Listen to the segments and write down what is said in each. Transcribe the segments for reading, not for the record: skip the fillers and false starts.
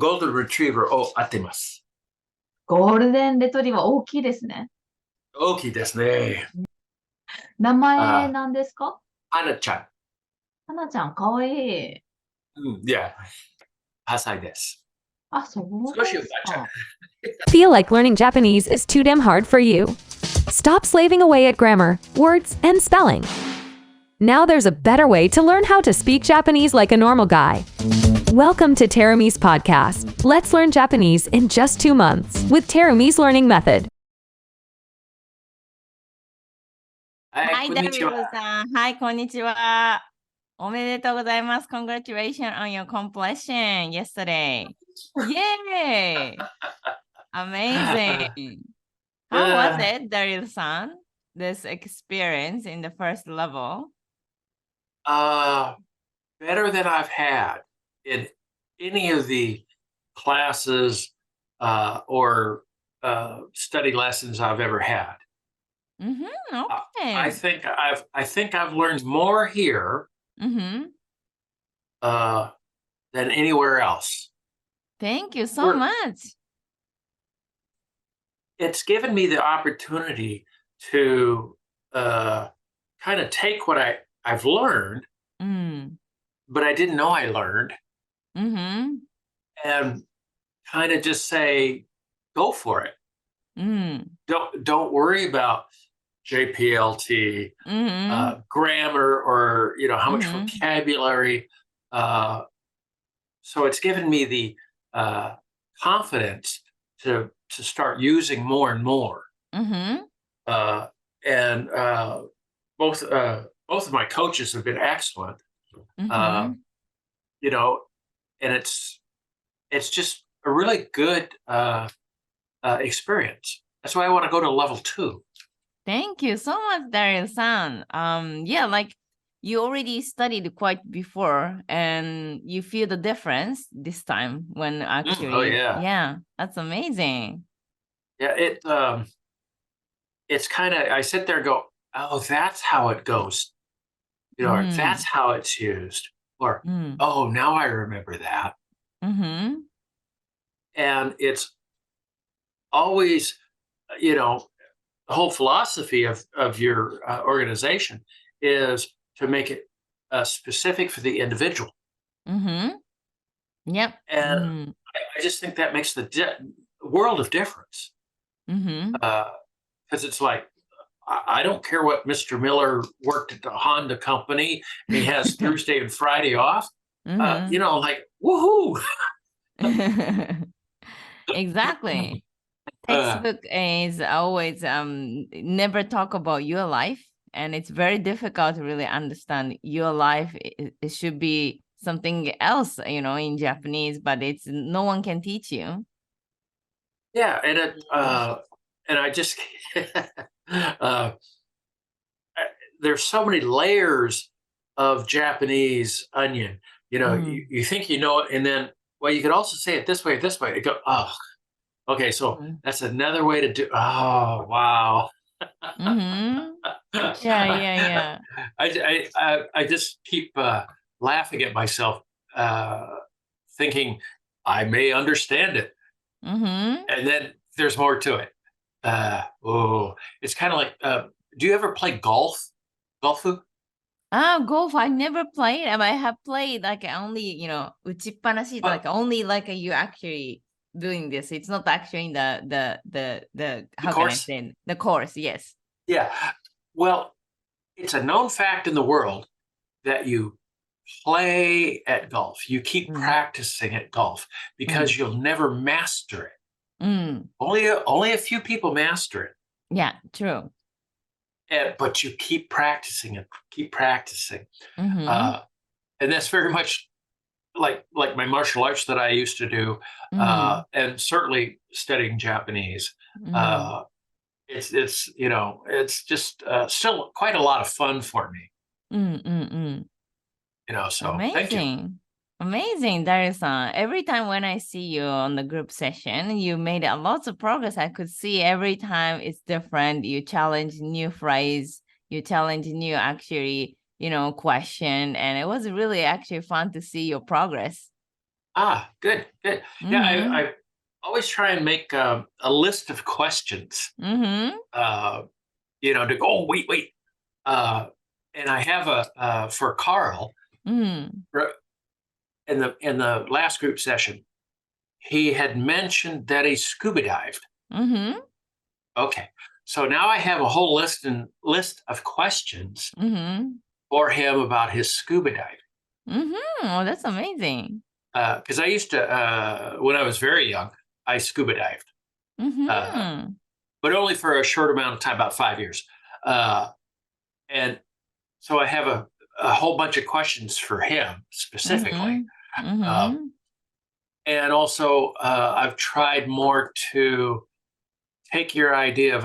ゴールデンレトリバーを当てます。ゴールデンレトリバー大きいですね。大きいですね。名前なんですか？花ちゃん。花ちゃん、かわいい。いや、8歳です。あ、そう少しおばですあちゃん。か。Feel like learning Japanese is too damn hard for you? Stop slaving away at grammar, words, and spelling. Now there's a better way to learn how to speak Japanese like a normal guy. Welcome to Terumi's podcast. Let's learn Japanese in just 2 months with Terumi's learning method. はい、こんにちは。ダリルさん。はい、こんにちは。おめでとうございます。Congratulations on your completion yesterday. Yay! Amazing. How was it, Daryl-san? This experience in the first level? Better than I've had in any of the classes or study lessons I've ever had. Okay. I think I've learned more here than anywhere else. Thank you so much. It's given me the opportunity to kind of take what I've learned, but I didn't know I learned, and kind of just say, go for it. Don't worry about JPLT, grammar, or how much vocabulary. So it's given me the confidence to start using more and more. And both of my coaches have been excellent. And it's just a really good experience. That's why I want to go to level 2. Thank you so much, Daryl-san. Yeah, like you already studied quite before, and you feel the difference this time when actually, yeah, that's amazing. Yeah, it's kind of, I sit there and go, oh, that's how it goes. Or that's how it's used. Or, oh, now I remember that. And it's always, the whole philosophy of your organization is to make it specific for the individual. Yep. And I just think that makes the world of difference. Because it's like, I don't care what Mr. Miller worked at the Honda company. And he has Thursday and Friday off. Like, woohoo! Exactly. Textbook is always never talk about your life, and it's very difficult to really understand your life. It should be something else, in Japanese, but it's no one can teach you. Yeah, and I just there's so many layers of Japanese onion. You think you know it, and then you could also say it this way. You go, oh, okay, so that's another way to do. Oh, wow. Yeah. I just keep laughing at myself, thinking I may understand it, and then there's more to it. It's kind of like, do you ever play golf? Golf? Golf, I never played. I have played like only, uchipanashi, like only like you actually doing this. It's not actually the how can I say the course? Yes. Yeah. Well, it's a known fact in the world that you play at golf. You keep practicing at golf because you'll never master it. Only a few people master it. Yeah, true. But you keep practicing and keep practicing. And that's very much like my martial arts that I used to do, and certainly studying Japanese. It's just still quite a lot of fun for me. So amazing. Thank you. Amazing, Daryl-san. Every time when I see you on the group session, you made a lots of progress. I could see every time it's different. You challenge new phrase, you challenge new actually, question. And it was really actually fun to see your progress. Good, good. Yeah, Mm-hmm. I always try and make a list of questions, Mm-hmm. to go, oh, wait. Uh, and I have for Carl, Mm. r- in the last group session, he had mentioned that he scuba dived. Mm-hmm. Okay. So now I have a whole list of questions Mm-hmm. for him about his scuba diving. Mm-hmm. Oh, that's amazing. Because I used to, when I was very young, I scuba dived, uh, Mm-hmm. but only for a short amount of time, about 5 years. Uh, and so I have a whole bunch of questions for him specifically. Mm-hmm. Uh, Mm-hmm. and also, I've tried more to take your idea of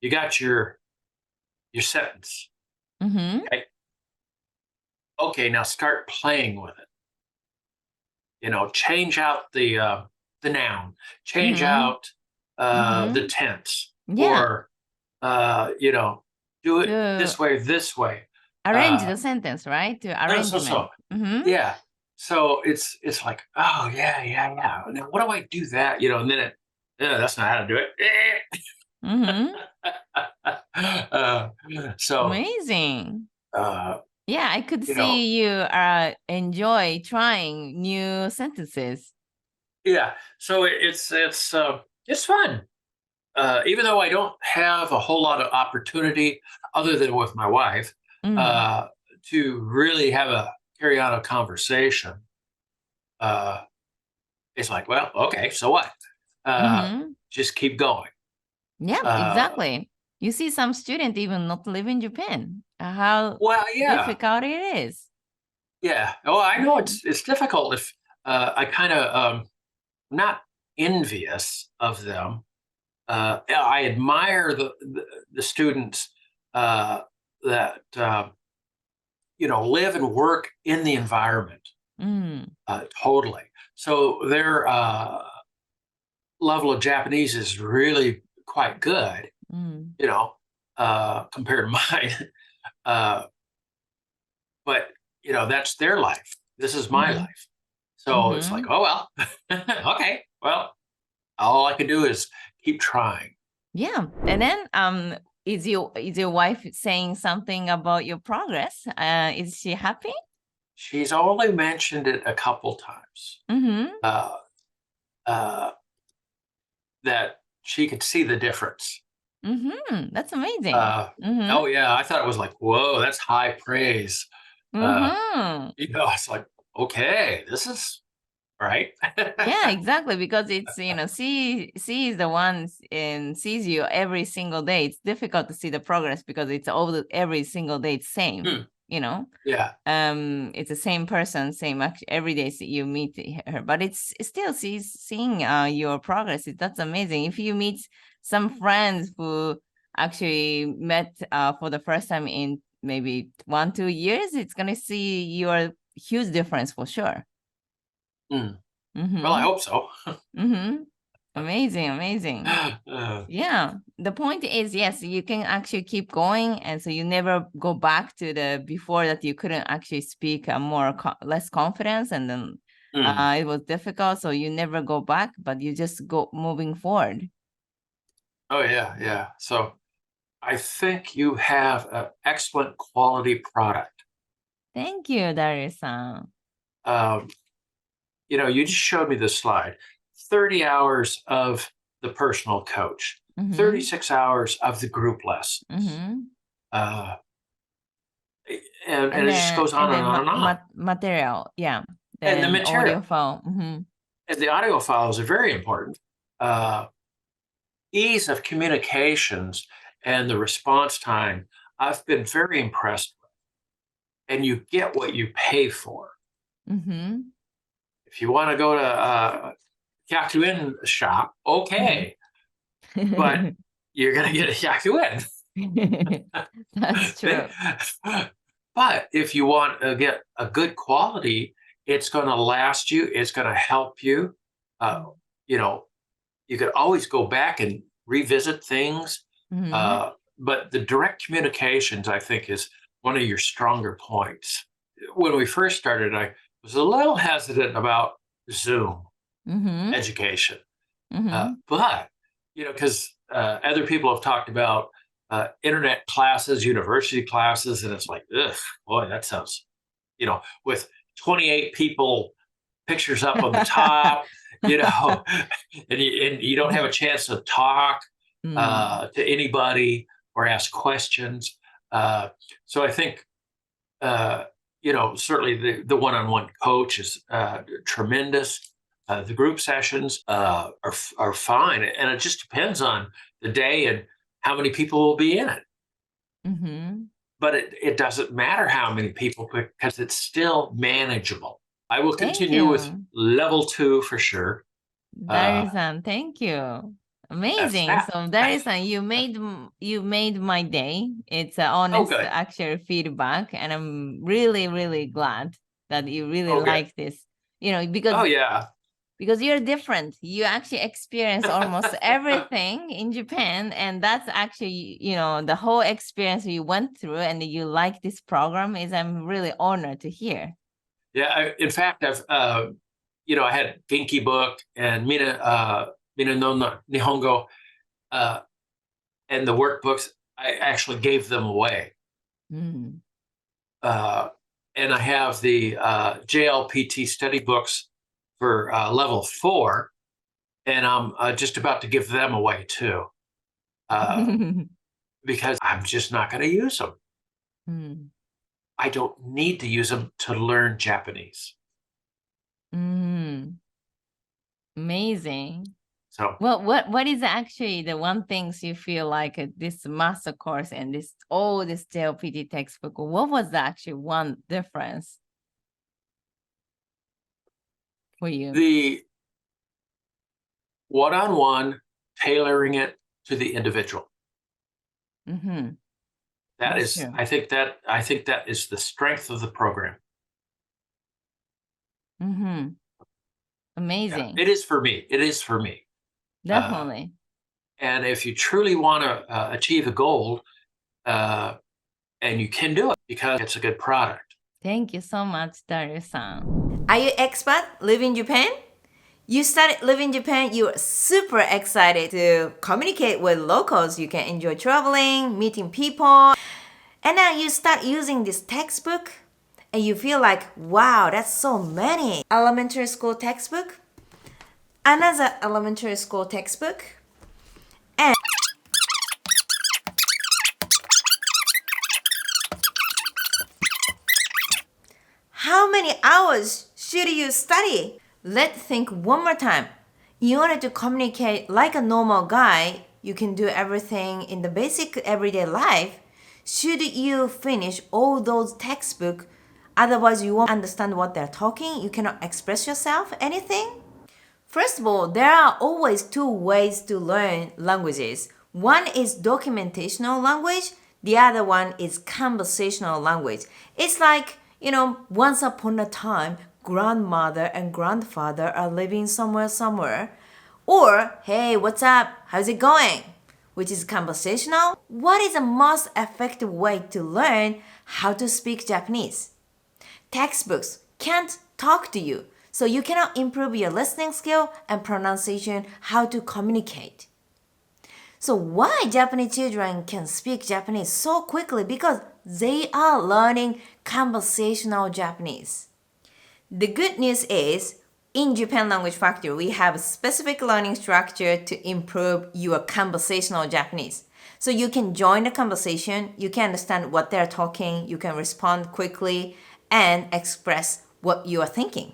you got your sentence. Mm-hmm. Okay. Okay, now start playing with it. Change out the noun, change Mm-hmm. out the Mm-hmm. tense, Yeah. or do it To this way. arrange the sentence, right? To So arrangement. Mm-hmm. yeah. So it's like, oh yeah. Now what do I do that? And then that's not how to do it. Mm-hmm. uh, so Amazing. uh, Yeah, I could you know, see you enjoy trying new sentences. yeah. So it's fun. Even though I don't have a whole lot of opportunity other than with my wife, Mm. uh, to really carry on a conversation, uh, it's like, well, okay, so what? Mm-hmm. Just keep going. Yeah, Uh, exactly. You see some student even not live in Japan. How well, yeah, difficult it is. yeah. Oh, I know Mm. it's difficult if I kind of not envious of them. I admire the students uh, that live and work in the environment Mm. totally. So their level of Japanese is really quite good, Mm. compared to mine. Uh, but that's their life. This is my Mm-hmm. life. So it's like, Mm-hmm. oh well, okay. Well, all I can do is keep trying. Yeah. And then is your wife saying something about your progress? Is she happy? She's only mentioned it a couple times. Mm-hmm. Uh, uh, that she could see the difference. Mm-hmm. That's amazing. Uh, Mm-hmm. oh yeah, I thought it was like, whoa, that's high praise. Uh, Mm-hmm. it's like, okay, this is right. Yeah, exactly. Because it's, she is the one and sees you every single day. It's difficult to see the progress because it's every single day it's same, Hmm, you know. yeah. It's the same person, same every day you meet her, but it's still seeing your progress. That's amazing. If you meet some friends who actually met for the first time in maybe 1-2 years, it's gonna see your huge difference for sure. Hmm. Well, I Mm-hmm. hope so. Mm-hmm. Amazing, amazing. Uh, Yeah, the point is, yes, you can actually keep going, and so you never go back to the before that you couldn't actually speak less confidence, and then hmm. it was difficult, so you never go back, but you just go moving forward. Oh yeah. So I think you have an excellent quality product. Thank you, Daryl-san. Um, you just showed me this slide. 30 hours of the personal coach, Mm-hmm. 36 hours of the group lessons. Mm-hmm. Uh, and And it just then goes on and on and on. material, yeah. And the Then material audio file. Mm-hmm. and the audio files are very important. Uh, Ease of communications and the response time, I've been very impressed with. And you get what you pay for. Mm-hmm. If you want to go to Hyakuen shop, okay, but Mm-hmm. you're gonna get a Hyakuen. That's true. But if you want to get a good quality, it's going to last you. It's going to help you. You know, you could always go back and revisit things. Mm-hmm. But the direct communications, I think, is one of your stronger points. When we first started, I was a little hesitant about Zoom education. But, because other people have talked about internet classes, university classes, and it's like, ugh, boy, that sounds, with 28 people, pictures up on the top, and you don't have a chance to talk to anybody or ask questions. So I think, certainly the one-on-one coach is tremendous. The group sessions are fine, and it just depends on the day and how many people will be in it. But it doesn't matter how many people, because it's still manageable. I will continue with level 2 for sure. Daryl-san, thank you. Amazing. So Daryl-san, you made my day. It's an honest actual feedback, and I'm really, really glad that you really like this. Because you're different. You actually experience almost everything in Japan, and that's actually the whole experience you went through, and you like this program. I'm really honored to hear. Yeah, in fact, I've I had Genki book and Mina no Nihongo, and the workbooks. I actually gave them away. And I have the JLPT study books for level 4, and I'm just about to give them away too, because I'm just not going to use them. I don't need to use them to learn Japanese. Amazing. So, well, what is actually the one things you feel like this master course and this JLPT textbook? What was actually one difference for you? The one-on-one, tailoring it to the individual. That is, true. I think that is the strength of the program. Amazing. Yeah, it is for me. Definitely. And if you truly want to achieve a goal, and you can do it because it's a good product. Thank you so much, Daryl-san. Are you expat living in Japan? You started living in Japan, you're super excited to communicate with locals. You can enjoy traveling, meeting people. And now you start using this textbook and you feel like, wow, that's so many. Elementary school textbook, another elementary school textbook, and how many hours should you study? Let's think one more time. In order to communicate like a normal guy, you can do everything in the basic everyday life. Should you finish all those textbooks? Otherwise, you won't understand what they're talking. You cannot express yourself, anything. First of all, there are always 2 ways to learn languages. One is documentational language. The other one is conversational language. It's like, once upon a time, grandmother and grandfather are living somewhere. Or, hey, what's up? How's it going? Which is conversational. What is the most effective way to learn how to speak Japanese? Textbooks can't talk to you, so you cannot improve your listening skill and pronunciation, how to communicate. So why Japanese children can speak Japanese so quickly? Because they are learning conversational Japanese. The good news is, in Japan Language Factory, we have a specific learning structure to improve your conversational Japanese. So you can join the conversation, you can understand what they're talking, you can respond quickly, and express what you are thinking.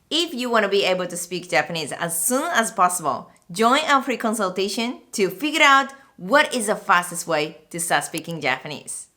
If you want to be able to speak Japanese as soon as possible, join our free consultation to figure out what is the fastest way to start speaking Japanese.